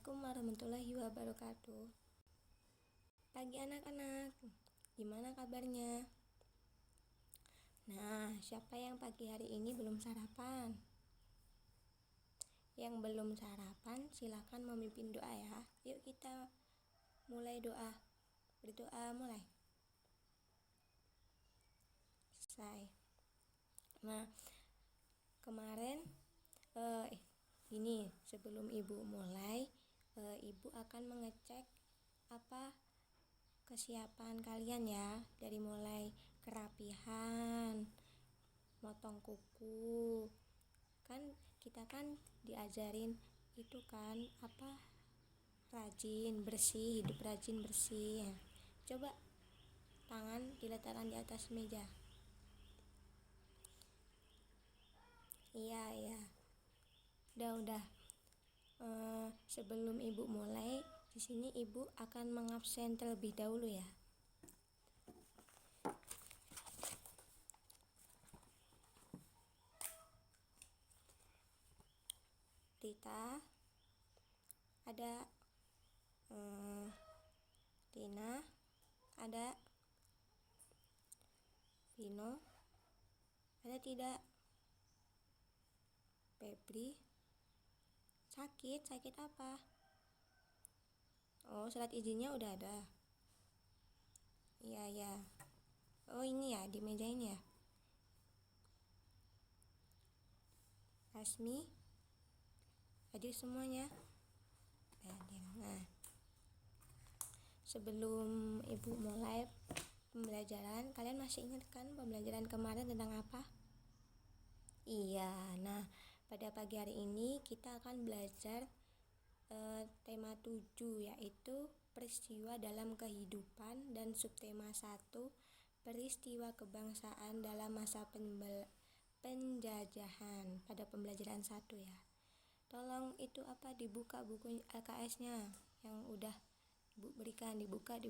Assalamualaikum warahmatullahi wabarakatuh. Pagi anak-anak, gimana kabarnya? Nah, siapa yang pagi hari ini belum sarapan? Yang belum sarapan, silakan memimpin doa ya. Yuk kita mulai doa. Berdoa mulai. Selesai. Nah, kemarin ini sebelum ibu mulai, ibu akan mengecek apa kesiapan kalian ya, dari mulai kerapihan, motong kuku. Kan kita kan diajarin itu kan apa, rajin bersih, hidup rajin bersih ya. Coba tangan diletakkan di atas meja. Iya. Udah. Sebelum ibu mulai, di sini ibu akan mengabsen terlebih dahulu ya. Rita, ada. Tina, ada. Vino, ada tidak? Febri, sakit apa? Oh, surat izinnya udah ada. Iya. Oh, ini ya, di meja ini ya. Asmi, hadir semuanya. Hadir. Nah, sebelum ibu mulai pembelajaran, kalian masih ingat kan pembelajaran kemarin tentang apa? Iya. Nah, pada pagi hari ini kita akan belajar tema 7, yaitu peristiwa dalam kehidupan, dan subtema 1, peristiwa kebangsaan dalam masa penjajahan pada pembelajaran 1 ya. Tolong itu apa, dibuka buku LKS-nya yang udah ibu berikan, dibuka.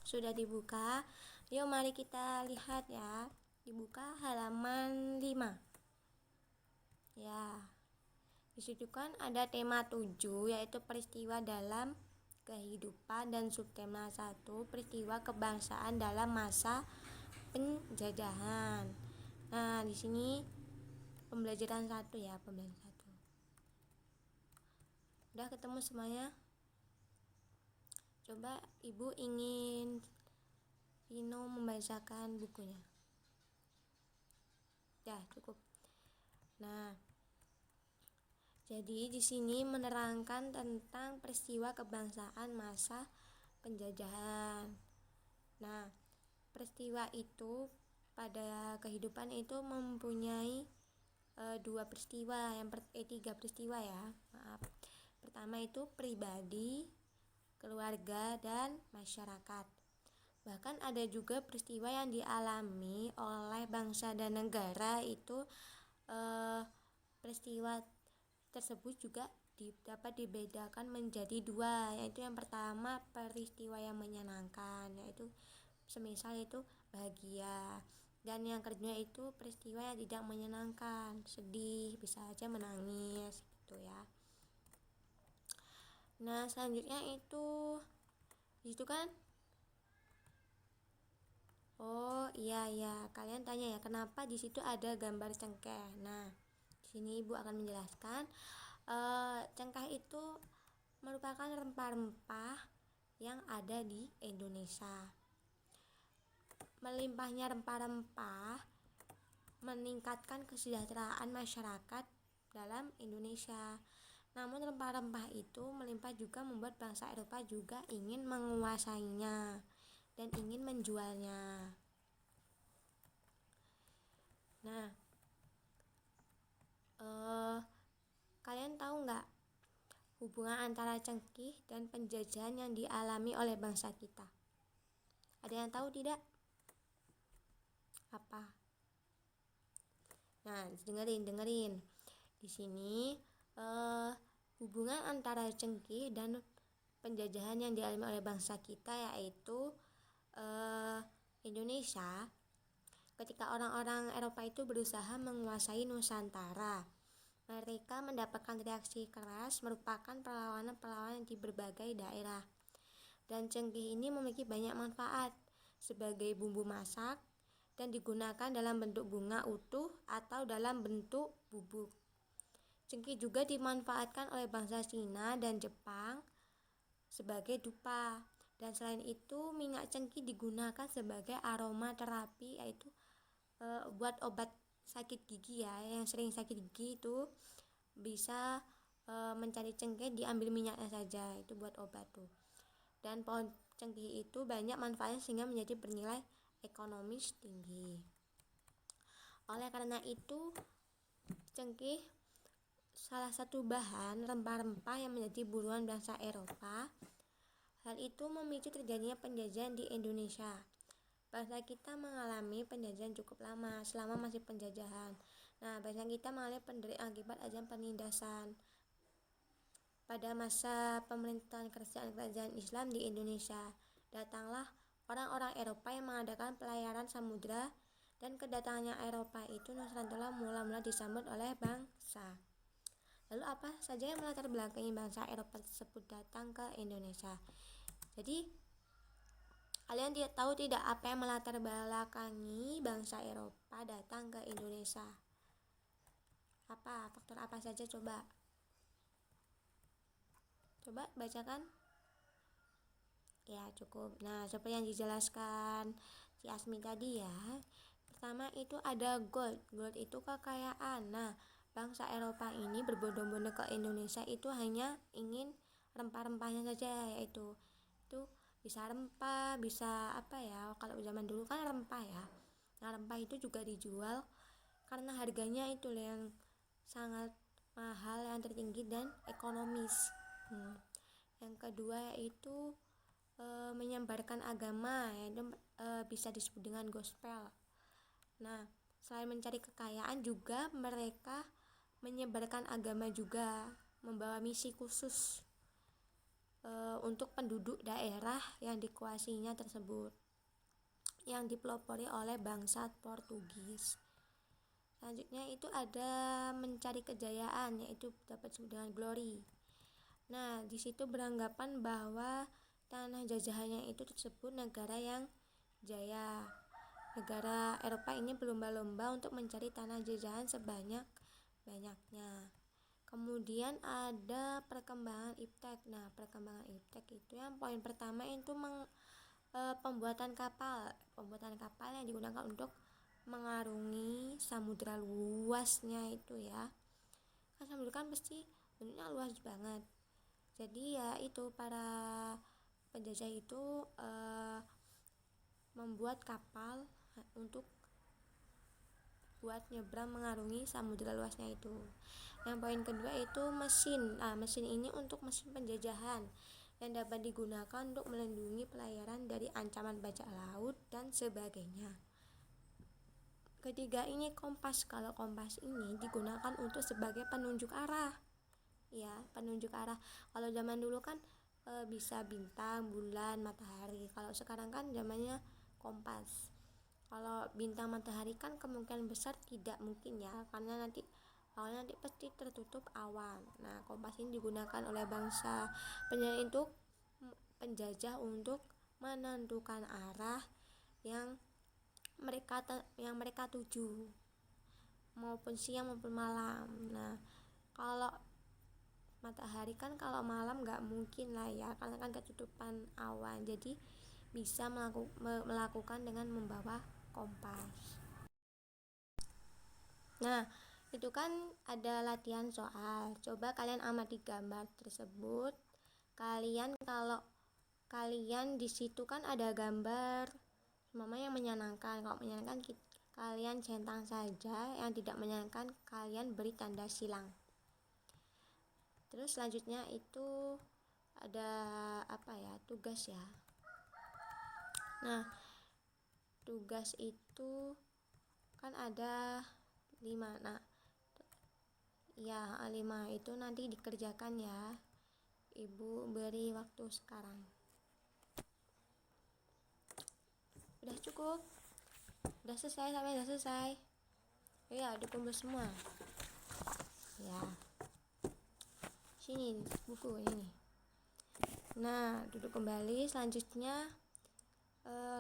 Sudah dibuka? Yuk mari kita lihat ya. Dibuka halaman 5. Ya. Di situ kan ada tema 7, yaitu peristiwa dalam kehidupan, dan subtema 1, peristiwa kebangsaan dalam masa penjajahan. Nah, di sini pembelajaran 1 ya, pembelajaran 1. Udah ketemu semuanya? Coba ibu ingin Vino membacakan bukunya. Ya, cukup. Nah, jadi di sini menerangkan tentang peristiwa kebangsaan masa penjajahan. Nah, peristiwa itu pada kehidupan itu mempunyai 3 peristiwa ya. Maaf. Pertama itu pribadi, keluarga, dan masyarakat. Bahkan ada juga peristiwa yang dialami oleh bangsa dan negara itu. Peristiwa tersebut juga dapat dibedakan menjadi 2, yaitu yang pertama peristiwa yang menyenangkan, yaitu semisal itu bahagia, dan yang kedua itu peristiwa yang tidak menyenangkan, sedih, bisa aja menangis gitu ya. Nah, selanjutnya itu kan. Oh iya, kalian tanya ya, kenapa di situ ada gambar cengkeh. Nah, di sini ibu akan menjelaskan. Cengkeh itu merupakan rempah-rempah yang ada di Indonesia. Melimpahnya rempah-rempah meningkatkan kesejahteraan masyarakat dalam Indonesia. Namun rempah-rempah itu melimpah juga membuat bangsa Eropa juga ingin menguasainya dan ingin menjualnya. Nah, kalian tahu nggak hubungan antara cengkih dan penjajahan yang dialami oleh bangsa kita? Ada yang tahu tidak? Apa? Nah, dengerin. Di sini hubungan antara cengkih dan penjajahan yang dialami oleh bangsa kita, yaitu Indonesia. Ketika orang-orang Eropa itu berusaha menguasai Nusantara, Mereka mendapatkan reaksi keras merupakan perlawanan-perlawanan di berbagai daerah. Dan cengkeh ini memiliki banyak manfaat sebagai bumbu masak dan digunakan dalam bentuk bunga utuh atau dalam bentuk bubuk. Cengkeh juga dimanfaatkan oleh bangsa Cina dan Jepang sebagai dupa. Dan selain itu, minyak cengkeh digunakan sebagai aroma terapi, yaitu buat obat sakit gigi ya. Yang sering sakit gigi itu bisa mencari cengkeh, diambil minyaknya saja, itu buat obat tuh. Dan pohon cengkeh itu banyak manfaatnya sehingga menjadi bernilai ekonomis tinggi. Oleh karena itu, cengkeh salah satu bahan rempah-rempah yang menjadi buruan bangsa Eropa. Hal itu memicu terjadinya penjajahan di Indonesia. Bangsa kita mengalami penjajahan cukup lama, selama masih penjajahan. Nah, bangsa kita mengalami penderitaan akibat ajaran penindasan. Pada masa pemerintahan kerajaan Islam di Indonesia, datanglah orang-orang Eropa yang mengadakan pelayaran samudra, dan kedatangannya Eropa itu Nusantara mula-mula disambut oleh bangsa. Lalu apa saja yang melatar belakangi bangsa Eropa tersebut datang ke Indonesia? Jadi kalian tahu tidak apa yang melatar belakangi bangsa Eropa datang ke Indonesia? Apa faktor apa saja, coba bacakan. Ya cukup. Nah, seperti yang dijelaskan si Asmi tadi ya. Pertama itu ada gold. Gold itu kekayaan. Nah, bangsa Eropa ini berbondong-bondong ke Indonesia itu hanya ingin rempah-rempahnya saja, yaitu itu bisa rempah, bisa apa ya, kalau zaman dulu kan rempah ya. Nah, rempah itu juga dijual karena harganya itu yang sangat mahal, yang tertinggi dan ekonomis. Yang kedua yaitu menyebarkan agama, yaitu bisa disebut dengan gospel. Nah, selain mencari kekayaan juga mereka menyebarkan agama juga, membawa misi khusus untuk penduduk daerah yang dikuasainya tersebut, yang dipelopori oleh bangsa Portugis. Selanjutnya itu ada mencari kejayaan, yaitu dapat disebut dengan glory. Nah, di situ beranggapan bahwa tanah jajahannya itu tersebut negara yang jaya. Negara Eropa ini berlomba-lomba untuk mencari tanah jajahan sebanyak-banyaknya. Kemudian ada perkembangan iptek. Nah, perkembangan iptek itu yang poin pertama itu pembuatan kapal yang digunakan untuk mengarungi samudra luasnya itu ya. Kan samudra kan pasti bentuknya luas banget. Jadi ya itu para penjajah itu membuat kapal untuk buat nyebrang mengarungi samudra luasnya itu. Yang poin kedua itu mesin. Mesin ini untuk mesin penjajahan yang dapat digunakan untuk melindungi pelayaran dari ancaman bajak laut dan sebagainya. Ketiga ini kompas. Kalau kompas ini digunakan untuk sebagai penunjuk arah. Ya, penunjuk arah. Kalau zaman dulu kan bisa bintang, bulan, matahari. Kalau sekarang kan zamannya kompas. Kalau bintang, matahari kan kemungkinan besar tidak mungkin ya, karena nanti pasti tertutup awan. Nah, kompas ini digunakan oleh bangsa penjajah untuk menentukan arah yang mereka tuju, maupun siang maupun malam. Nah, kalau matahari kan kalau malam nggak mungkin lah ya, karena kan ketutupan awan. Jadi bisa melakukan dengan membawa kompas. Nah, itu kan ada latihan soal. Coba kalian amati gambar tersebut. Kalau kalian di situ kan ada gambar mama yang menyenangkan. Kalau menyenangkan kalian centang saja, yang tidak menyenangkan kalian beri tanda silang. Terus selanjutnya itu ada tugas ya. Nah, tugas itu kan ada 5. Nah, ya 5 itu nanti dikerjakan ya. Ibu beri waktu sekarang. Udah cukup? Udah selesai? Ya, dikumpul semua. ya. Sini buku ini. Nah, duduk kembali. Selanjutnya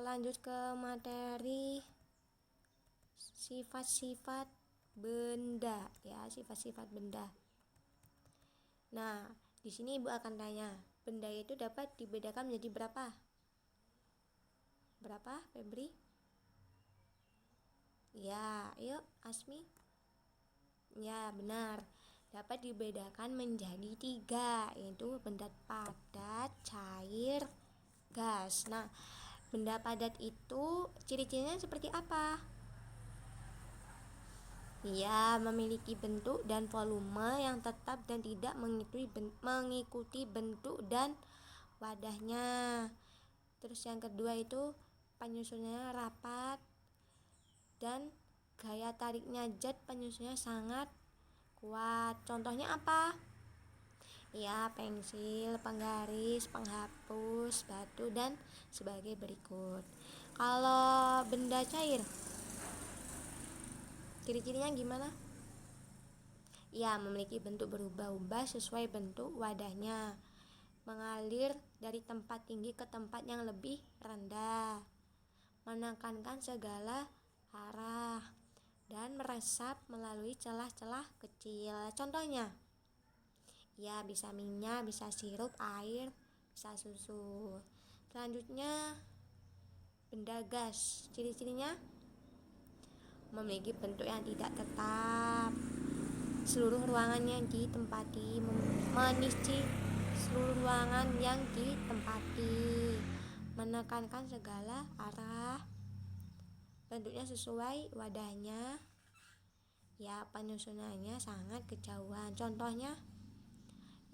lanjut ke materi sifat-sifat benda ya, sifat-sifat benda. Nah, di sini Ibu akan tanya, benda itu dapat dibedakan menjadi berapa? Berapa, Febri? Ya, yuk Asmi. Ya, benar. Dapat dibedakan menjadi 3, yaitu benda padat, cair, gas. Nah, benda padat itu ciri-cirinya seperti apa? Ya, memiliki bentuk dan volume yang tetap dan tidak mengikuti bentuk dan wadahnya. Terus yang kedua itu penyusunannya rapat dan gaya tariknya jet penyusunannya sangat kuat. Contohnya apa? Ya, pensil, penggaris, penghapus, batu dan sebagai berikut. Kalau benda cair, ciri-cirinya gimana? Ya, memiliki bentuk berubah-ubah sesuai bentuk wadahnya, mengalir dari tempat tinggi ke tempat yang lebih rendah, menekankan segala arah, dan meresap melalui celah-celah kecil. Contohnya, ya bisa minyak, bisa sirup, air, bisa susu. Selanjutnya, benda gas, ciri-cirinya memiliki bentuk yang tidak tetap, seluruh ruangan yang ditempati, mengisi seluruh ruangan yang ditempati, menekankan segala arah, bentuknya sesuai wadahnya, ya penyusunannya sangat kejauhan. Contohnya,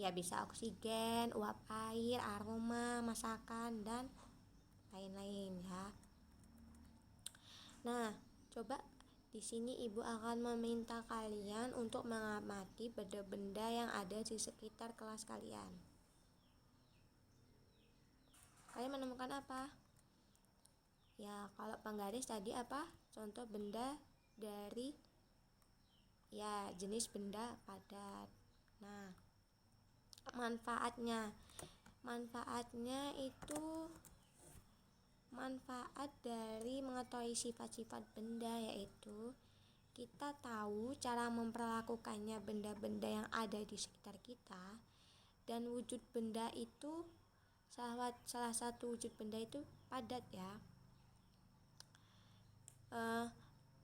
ya bisa oksigen, uap air, aroma, masakan, dan lain-lain ya. Nah, coba di sini Ibu akan meminta kalian untuk mengamati benda-benda yang ada di sekitar kelas kalian. Kalian menemukan apa? Ya, kalau penggaris tadi apa? Contoh benda dari ya jenis benda padat. Nah, manfaatnya itu manfaat dari mengetahui sifat-sifat benda, yaitu kita tahu cara memperlakukannya benda-benda yang ada di sekitar kita, dan wujud benda itu salah satu wujud benda itu padat ya,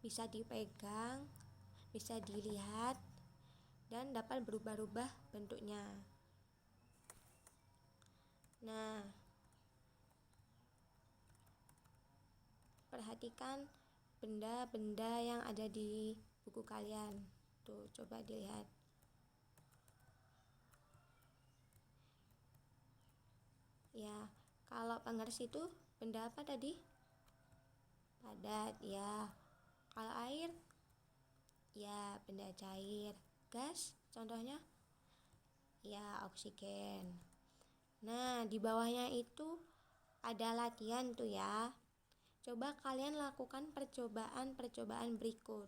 bisa dipegang, bisa dilihat, dan dapat berubah-ubah bentuknya. Nah, perhatikan benda-benda yang ada di buku kalian. Tuh, coba dilihat. Ya, kalau penggaris itu benda apa tadi? Padat ya. Kalau air? Ya, benda cair. Gas contohnya? Ya, oksigen. Nah, di bawahnya itu ada latihan tuh ya. Coba kalian lakukan percobaan berikut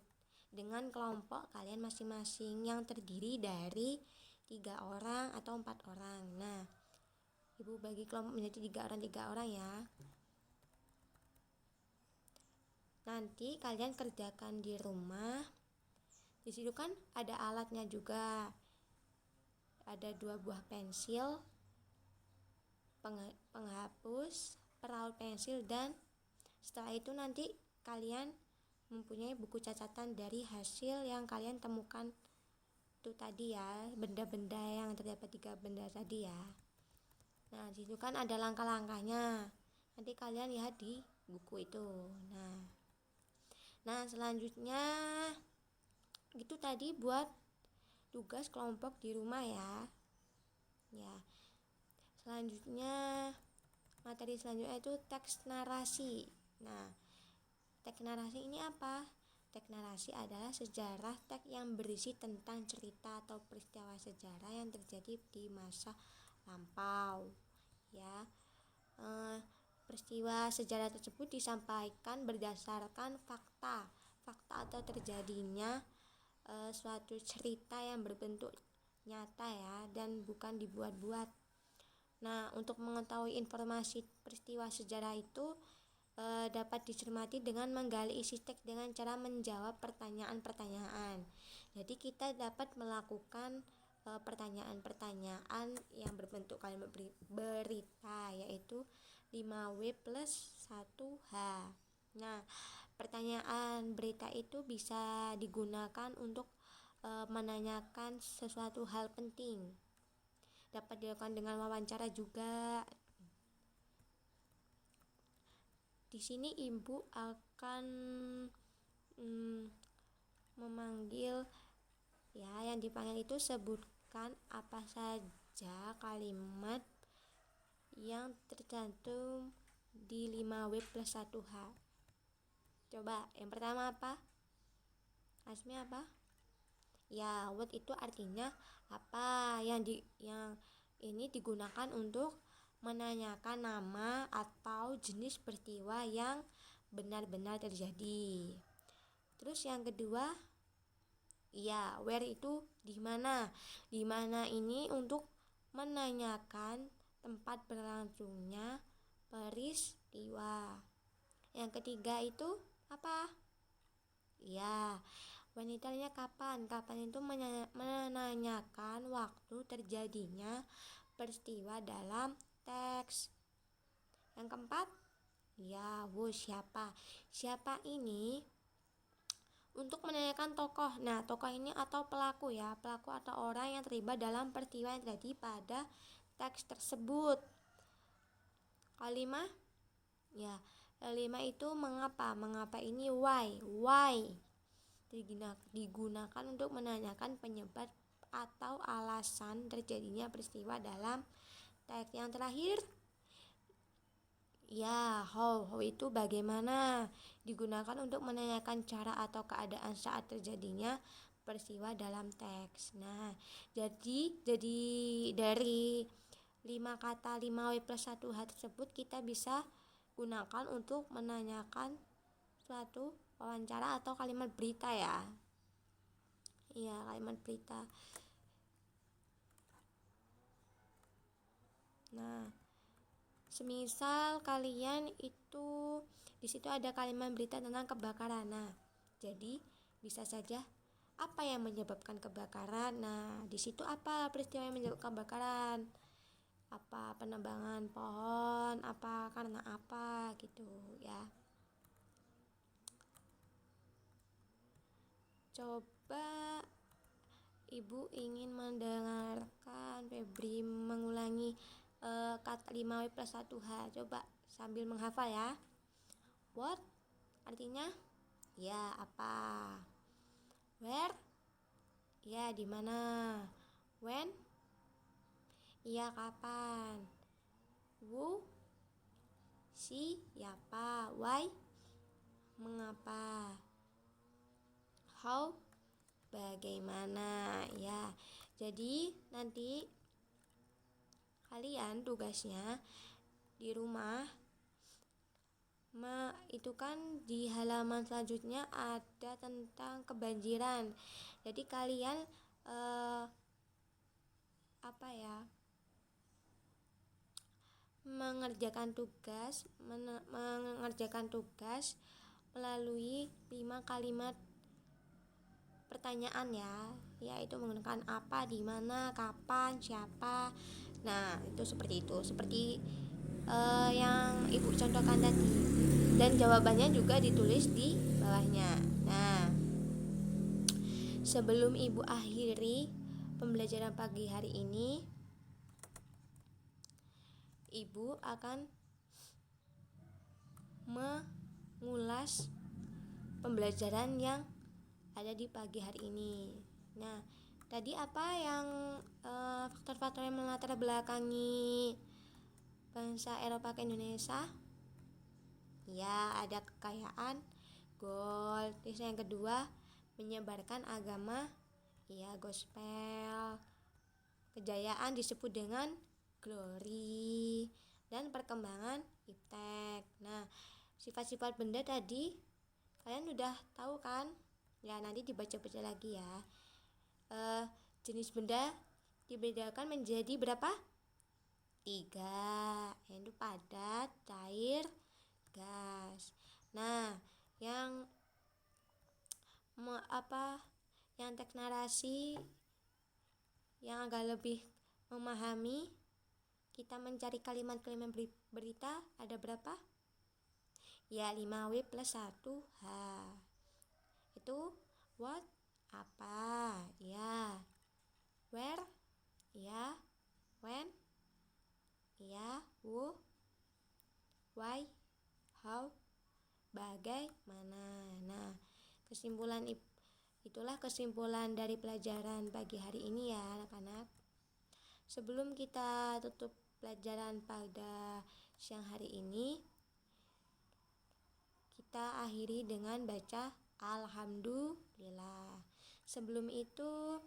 dengan kelompok kalian masing-masing yang terdiri dari 3 orang atau 4 orang. Nah, Ibu bagi kelompok menjadi 3 orang ya. Nanti kalian kerjakan di rumah. Di situ kan ada alatnya juga. Ada 2 buah pensil, penghapus, peraut pensil, dan setelah itu nanti kalian mempunyai buku catatan dari hasil yang kalian temukan itu tadi ya, benda-benda yang terdapat 3 benda tadi ya. Nah, di situ kan ada langkah-langkahnya. Nanti kalian lihat di buku itu. Nah, selanjutnya itu tadi buat tugas kelompok di rumah ya. Ya. Selanjutnya materi selanjutnya itu teks narasi. Nah, teks narasi ini apa? Teks narasi adalah sejarah teks yang berisi tentang cerita atau peristiwa sejarah yang terjadi di masa lampau. Ya, peristiwa sejarah tersebut disampaikan berdasarkan fakta atau terjadinya suatu cerita yang berbentuk nyata ya, dan bukan dibuat-buat. Nah, untuk mengetahui informasi peristiwa sejarah itu dapat dicermati dengan menggali isi teks dengan cara menjawab pertanyaan-pertanyaan. Jadi kita dapat melakukan pertanyaan-pertanyaan yang berbentuk kalimat berita, yaitu 5W plus 1H. Nah, pertanyaan berita itu bisa digunakan untuk menanyakan sesuatu hal penting. Dapat dilakukan dengan wawancara juga. Di sini ibu akan memanggil ya, yang dipanggil itu sebutkan apa saja kalimat yang tercantum di 5W plus 1H. Coba, yang pertama apa? Asmi apa? Ya, what itu artinya apa, yang ini digunakan untuk menanyakan nama atau jenis peristiwa yang benar-benar terjadi. Terus yang kedua, ya, where itu di mana. Di mana ini untuk menanyakan tempat berlangsungnya peristiwa. Yang ketiga itu apa? Ya, wanitanya kapan? Kapan itu menanyakan waktu terjadinya peristiwa dalam teks. Yang keempat, ya, siapa? Siapa ini untuk menanyakan tokoh. Nah, tokoh ini atau pelaku ya, pelaku atau orang yang terlibat dalam peristiwa yang terjadi pada teks tersebut. Kelima, ya, kelima itu mengapa. Mengapa ini why digunakan untuk menanyakan penyebab atau alasan terjadinya peristiwa dalam teks. Yang terakhir, ya, how itu bagaimana, digunakan untuk menanyakan cara atau keadaan saat terjadinya peristiwa dalam teks. Nah, jadi dari 5 kata 5W plus 1H tersebut kita bisa gunakan untuk menanyakan suatu wawancara atau kalimat berita ya. Iya, kalimat berita. Nah, semisal kalian itu di situ ada kalimat berita tentang kebakaran. Nah, jadi bisa saja apa yang menyebabkan kebakaran. Nah, di situ apa peristiwa yang menyebabkan kebakaran? Apa penebangan pohon, apa karena apa gitu ya. Coba ibu ingin mendengarkan Febri mengulangi kata 5W plus 1H. Coba sambil menghafal ya. What artinya? Ya, apa? Where? Ya, di mana? When? Iya, kapan? Who? Siapa? Why? Mengapa? How? Bagaimana? Ya, jadi nanti kalian tugasnya di rumah itu kan di halaman selanjutnya ada tentang kebanjiran. Jadi kalian mengerjakan tugas melalui 5 kalimat pertanyaan ya, yaitu menggunakan apa, di mana, kapan, siapa. Nah, itu seperti yang ibu contohkan tadi, dan jawabannya juga ditulis di bawahnya. Nah, sebelum ibu akhiri pembelajaran pagi hari ini, ibu akan mengulas pembelajaran yang ada di pagi hari ini. Nah, tadi apa yang faktor-faktor yang melatar belakangi bangsa Eropa ke Indonesia? Ya, ada kekayaan, gold. Terus yang kedua, menyebarkan agama, ya, gospel. Kejayaan disebut dengan glory, dan perkembangan iptek. Nah, sifat-sifat benda tadi kalian udah tahu kan? Ya, nanti dibaca-baca lagi ya. Jenis benda dibedakan menjadi berapa? 3, yaitu padat, cair, gas. Nah, yang yang teks narasi yang agak lebih memahami, kita mencari kalimat-kalimat berita ada berapa? Ya, 5W plus 1H. Itu what, apa, ya. Where, ya. When, ya. Who, why, how, bagaimana. Nah, itulah kesimpulan dari pelajaran pagi hari ini ya anak-anak. Sebelum kita tutup pelajaran pada siang hari ini, kita akhiri dengan baca alhamdulillah. Sebelum itu,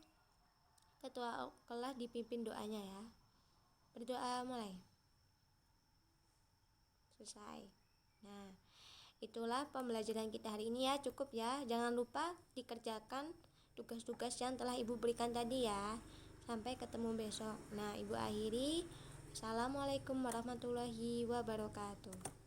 ketua kelas dipimpin doanya ya. Berdoa mulai. Selesai. Nah, itulah pembelajaran kita hari ini ya, cukup ya. Jangan lupa dikerjakan tugas-tugas yang telah Ibu berikan tadi ya. Sampai ketemu besok. Nah, Ibu akhiri. Assalamualaikum warahmatullahi wabarakatuh.